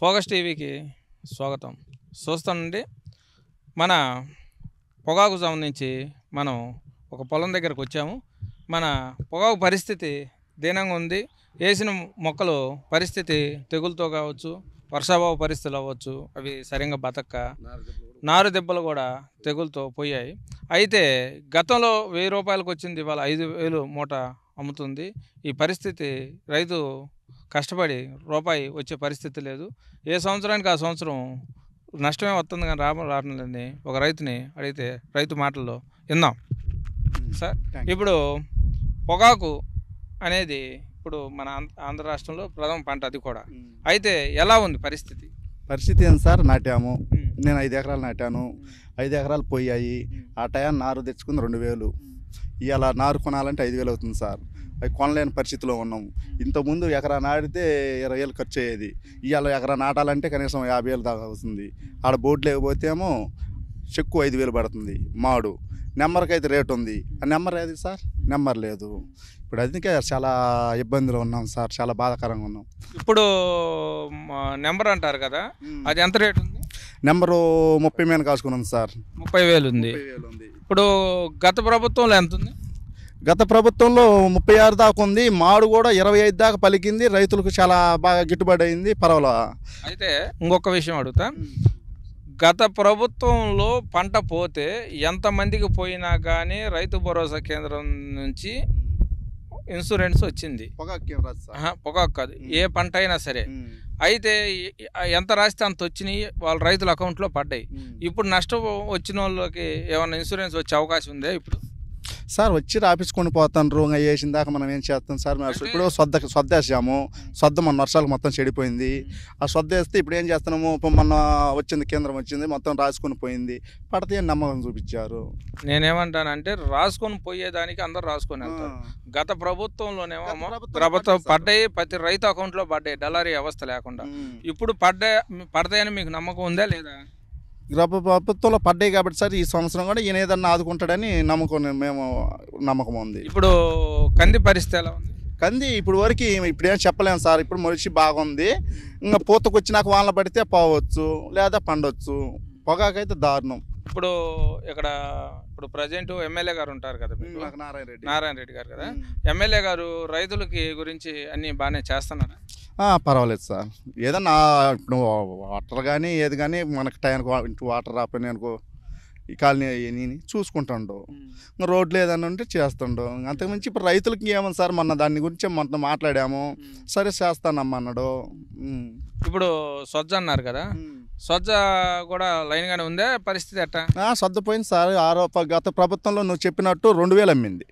Focus టీవీకి స్వాగతం. చూస్తానండి, మన పొగాకు సంబంధించి మనం ఒక పొలం దగ్గరకు వచ్చాము. మన పొగాకు పరిస్థితి దీనంగా ఉంది. వేసిన మొక్కలు పరిస్థితి తెగులతో కావచ్చు, వర్షాభావ పరిస్థితులు అవ్వచ్చు, అవి సరిగ్గా బతక్క నారు దెబ్బలు కూడా తెగులతో పోయాయి. అయితే గతంలో 1000 రూపాయలకు వచ్చింది, ఇవాళ 5000 మూట అమ్ముతుంది. ఈ పరిస్థితి రైతు కష్టపడి రూపాయి వచ్చే పరిస్థితి లేదు. ఏ సంవత్సరానికి ఆ సంవత్సరం నష్టమే వస్తుంది, కానీ రావడం లేదని ఒక రైతుని అడిగితే రైతు మాటల్లో విందాం. సార్, ఇప్పుడు పొగాకు అనేది ఇప్పుడు మన ఆంధ్ర రాష్ట్రంలో ప్రథమ పంట, అది కూడా. అయితే ఎలా ఉంది పరిస్థితి? పరిస్థితి ఏంటి సార్? నాటాము, నేను 5 ఎకరాలు నాటాను. 5 ఎకరాలు పోయాయి. ఆ టైం నారు తెచ్చుకుంది 2000. ఇవాళ నారు కొనాలంటే 5000 అవుతుంది సార్. అవి కొనలేని పరిస్థితిలో ఉన్నాము. ఇంతకుముందు ఎకరా నాటితే 20,000 ఖర్చు అయ్యేది. ఇవాళ ఎకరా నాటాలంటే కనీసం 50,000 దాకా అవుతుంది. ఆడ బోర్డు లేకపోతే ఏమో చెక్కు 5,000 పడుతుంది. మాడు నెంబర్కి అయితే రేటు ఉంది. ఆ నెంబర్ ఏది సార్? నెంబర్ లేదు. ఇప్పుడు అందుకే చాలా ఇబ్బందులు ఉన్నాం సార్, చాలా బాధాకరంగా ఉన్నాం. ఇప్పుడు నెంబర్ అంటారు కదా, అది ఎంత రేటు ఉంది? నెంబరు 30 మీద కాసుకుని ఉంది సార్. 30,000 ఉంది. ఇప్పుడు గత ప్రభుత్వంలో ఎంత ఉంది? గత ప్రభుత్వంలో 36 దాకా ఉంది. మాడు కూడా 25 దాకా పలికింది. రైతులకు చాలా బాగా గిట్టుబాటు అయింది, పర్వాలా. అయితే ఇంకొక విషయం అడుగుతా. గత ప్రభుత్వంలో పంట పోతే ఎంతమందికి పోయినా కానీ రైతు భరోసా కేంద్రం నుంచి ఇన్సూరెన్స్ వచ్చింది. పొగాకు కాదు, ఏ పంట అయినా సరే. అయితే ఎంత రాస్తే అంత వచ్చినాయి, వాళ్ళ రైతుల అకౌంట్లో పడ్డాయి. ఇప్పుడు నష్టం వచ్చిన వాళ్ళకి ఏమైనా ఇన్సూరెన్స్ వచ్చే అవకాశం ఉందా ఇప్పుడు? సార్ వచ్చి రాపించుకొని పోతాను. వేసిన దాకా మనం ఏం చేస్తాం సార్? ఇప్పుడు సొద్ద వేసాము. సొద్ద మన వర్షాలకు మొత్తం చెడిపోయింది. ఆ సొద్ద వేస్తే ఇప్పుడు ఏం చేస్తున్నాము? మొన్న వచ్చింది, కేంద్రం వచ్చింది, మొత్తం రాసుకొని పోయింది. పడితే నమ్మకం చూపించారు. నేనేమంటానంటే, రాసుకొని పోయేదానికి అందరు రాసుకొని వెళ్తారు. గత ప్రభుత్వంలోనేమో ప్రభుత్వం పడ్డాయి, ప్రతి రైతు అకౌంట్లో పడ్డాయి, డలారీ వ్యవస్థ లేకుండా. ఇప్పుడు పడతాయని మీకు నమ్మకం ఉందా లేదా? ప్రభుత్వంలో పడ్డాయి కాబట్టి సార్, ఈ సంవత్సరం కూడా ఈయన ఏదన్నా ఆదుకుంటాడని నమ్మకం ఉంది. ఇప్పుడు కంది పరిస్థితి ఎలా ఉంది? కంది ఇప్పుడు వరకు ఇప్పుడేం చెప్పలేము సార్. ఇప్పుడు మనిషి బాగుంది. ఇంకా పూతకు వచ్చినాక వానలు పడితే పోవచ్చు, లేదా పండొచ్చు. పొగాకైతే దారుణం. ఇప్పుడు ఇక్కడ ప్రజెంట్ ఎమ్మెల్యే గారు ఉంటారు కదా, నారాయణ రెడ్డి గారు కదా, ఎమ్మెల్యే గారు రైతులకి గురించి అన్ని బాగానే చేస్తున్నారా? పర్వాలేదు సార్. ఏదన్నా ఇప్పుడు వాటర్ కానీ ఏది కానీ మనకి టైంకి వాటర్ రాపోయినా అనుకో, ఈ కాలనీ చూసుకుంటాడు. రోడ్లు ఏదన్నా ఉంటే చేస్తుండో. అంతకుమించి ఇప్పుడు రైతులకి ఏమన్నా సార్, మొన్న దాని గురించి మొన్న మాట్లాడాము. సరే చేస్తానమ్మా అన్నాడు. ఇప్పుడు సొజ్జ అన్నారు కదా, సొజ్జ కూడా లైన్గానే ఉందే పరిస్థితి ఎట్టా? సొద్ద పోయింది సార్. గత ప్రభుత్వంలో నువ్వు చెప్పినట్టు 2000 అమ్మింది.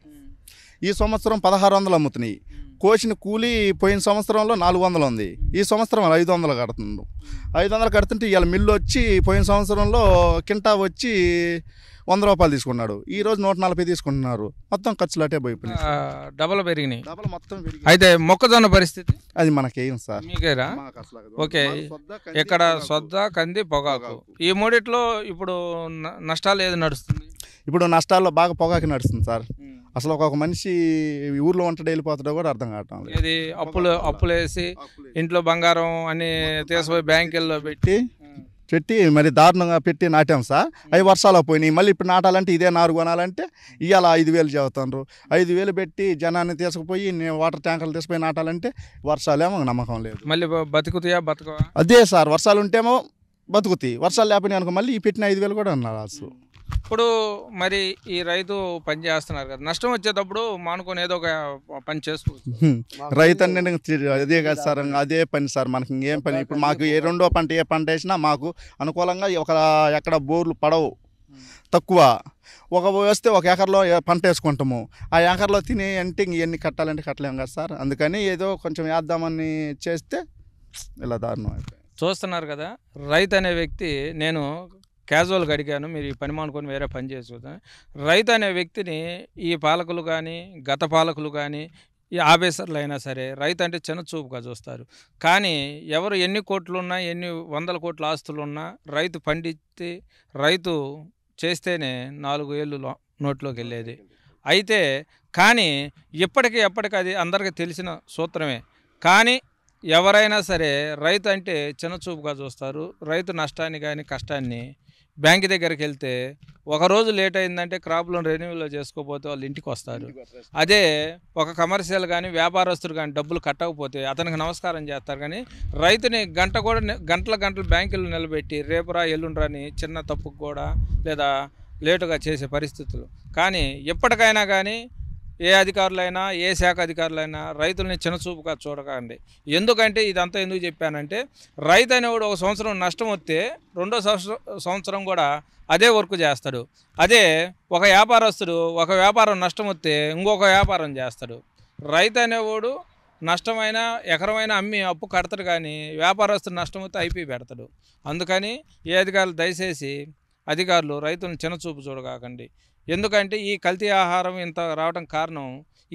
ఈ సంవత్సరం 1600 అమ్ముతున్నాయి. కోసిన కూలీ పోయిన సంవత్సరంలో 400 ఉంది. ఈ సంవత్సరం 500 కడుతుంది. 500 కడుతుంటే ఇవాళ మిల్లు వచ్చి పోయిన సంవత్సరంలో కింటా వచ్చి 100 రూపాయలు తీసుకున్నాడు. ఈ రోజు 140 తీసుకుంటున్నారు. మొత్తం ఖర్చులు అటే పోయిపోయినాయి, డబల్ పెరిగినాయి. మొత్తం. అయితే మొక్కజొన్న పరిస్థితి అది మనకేం సార్? మీకేరా? ఓకే. ఇక్కడ సొద్ద, కంది, పొగాకు, ఈ మూడిట్లో ఇప్పుడు నష్టాలు ఏది నడుస్తుంది? ఇప్పుడు నష్టాల్లో బాగా పొగాకు నడుస్తుంది సార్. అసలు ఒక్కొక్క మనిషి ఊర్లో వంటడు వెళ్ళిపోతాడో కూడా అర్థం కావటం లేదు. ఇది అప్పులు వేసి ఇంట్లో బంగారం అని తీసుకుపోయి బ్యాంకుల్లో పెట్టి మరి దారుణంగా పెట్టి నాటాం సార్. అవి వర్షాలు పోయినాయి. మళ్ళీ ఇప్పుడు నాటాలంటే ఇదే నారు కొనాలంటే ఇవాళ 5000 చెబుతారు. 5000 పెట్టి జనాన్ని తీసుకుపోయి వాటర్ ట్యాంకర్లు తీసుకుపోయి నాటాలంటే వర్షాలేమో నమ్మకం లేదు. మళ్ళీ బతకవా? అదే సార్, వర్షాలు ఉంటేమో బతుకుతాయి, వర్షాలు లేకపోయినా అనుకో మళ్ళీ ఈ పెట్టిన 5000 కూడా అన్నారు. ఇప్పుడు మరి ఈ రైతు పని చేస్తున్నారు కదా, నష్టం వచ్చేటప్పుడు మానుకొని ఏదో ఒక పని చేసుకోవచ్చు. రైతు అంటే అదే కదా సార్, అదే పని సార్. మనకి ఇంకేం పని? ఇప్పుడు మాకు రెండో పంట ఏ పంట వేసినా మాకు అనుకూలంగా ఎక్కడ బోర్లు పడవు, తక్కువ. వేస్తే ఒక ఎకర్లో పంట వేసుకుంటాము. ఆ ఎకర్లో తినే అంటే ఇవన్నీ కట్టాలంటే కట్టలేము కదా సార్. అందుకని ఏదో కొంచెం వేద్దామని చేస్తే ఇలా దారుణం అయిపోయింది. చూస్తున్నారు కదా, రైతు అనే వ్యక్తి, నేను క్యాజువల్గా అడిగాను, మీరు ఈ పని మానుకొని వేరే పని చేసుకుంటాను. రైతు అనే వ్యక్తిని ఈ పాలకులు కానీ, గత పాలకులు కానీ, ఈ ఆఫీసర్లు అయినా సరే రైతు అంటే చిన్న చూపుగా చూస్తారు. కానీ ఎవరు ఎన్ని కోట్లున్నా, ఎన్ని 100 కోట్ల ఆస్తులున్నా, రైతు పండితే, రైతు చేస్తేనే 4 ఏళ్ళు నోట్లోకి వెళ్ళేది. అయితే కానీ ఎప్పటికీ అది అందరికీ తెలిసిన సూత్రమే. కానీ ఎవరైనా సరే రైతు అంటే చిన్నచూపుగా చూస్తారు. రైతు నష్టాన్ని కానీ కష్టాన్ని బ్యాంక్ దగ్గరికి వెళ్తే ఒకరోజు లేట్ అయిందంటే క్రాప్ లోన్ రెన్యూలో చేసుకోకపోతే వాళ్ళు ఇంటికి వస్తారు. అదే ఒక కమర్షియల్ కానీ వ్యాపారస్తులు కానీ డబ్బులు కట్టకపోతే అతనికి నమస్కారం చేస్తారు. కానీ రైతుని గంట కూడా గంటలు బ్యాంకులు నిలబెట్టి రేపురా ఎల్లుండ్రా అని చిన్న తప్పుకు కూడా లేదా లేటుగా చేసే పరిస్థితులు. కానీ ఎప్పటికైనా కానీ ఏ అధికారులైనా ఏ శాఖ అధికారులైనా రైతుల్ని చిన్నచూపుగా చూడకండి. ఎందుకంటే ఇదంతా ఎందుకు చెప్పానంటే రైతు అనేవాడు ఒక సంవత్సరం నష్టం వస్తే రెండో సంవత్సరం కూడా అదే వర్క్ చేస్తాడు. అదే ఒక వ్యాపారస్తుడు ఒక వ్యాపారం నష్టం వస్తే ఇంకొక వ్యాపారం చేస్తాడు. రైతు అనేవాడు నష్టమైన ఎకరమైన అమ్మి అప్పు కడతాడు, కానీ వ్యాపారస్తుడు నష్టం వస్తే ఐపీ పెడతాడు. అందుకని ఏ అధికారులు దయచేసి అధికారులు రైతులను చిన్నచూపు చూడకండి. ఎందుకంటే ఈ కల్తీ ఆహారం ఇంత రావడం కారణం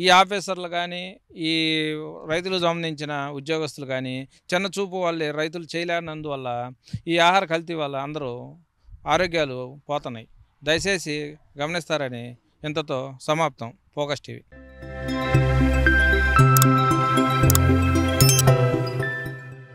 ఈ ఆఫీసర్లు కానీ ఈ రైతులకు సంబంధించిన ఉద్యోగస్తులు కానీ చిన్నచూపు వాళ్ళే రైతులు చేయలేనందువల్ల ఈ ఆహార కల్తీ వల్ల అందరూ ఆరోగ్యాలు పోతున్నాయి. దయచేసి గమనిస్తారని ఇంతతో సమాప్తం. Focus TV.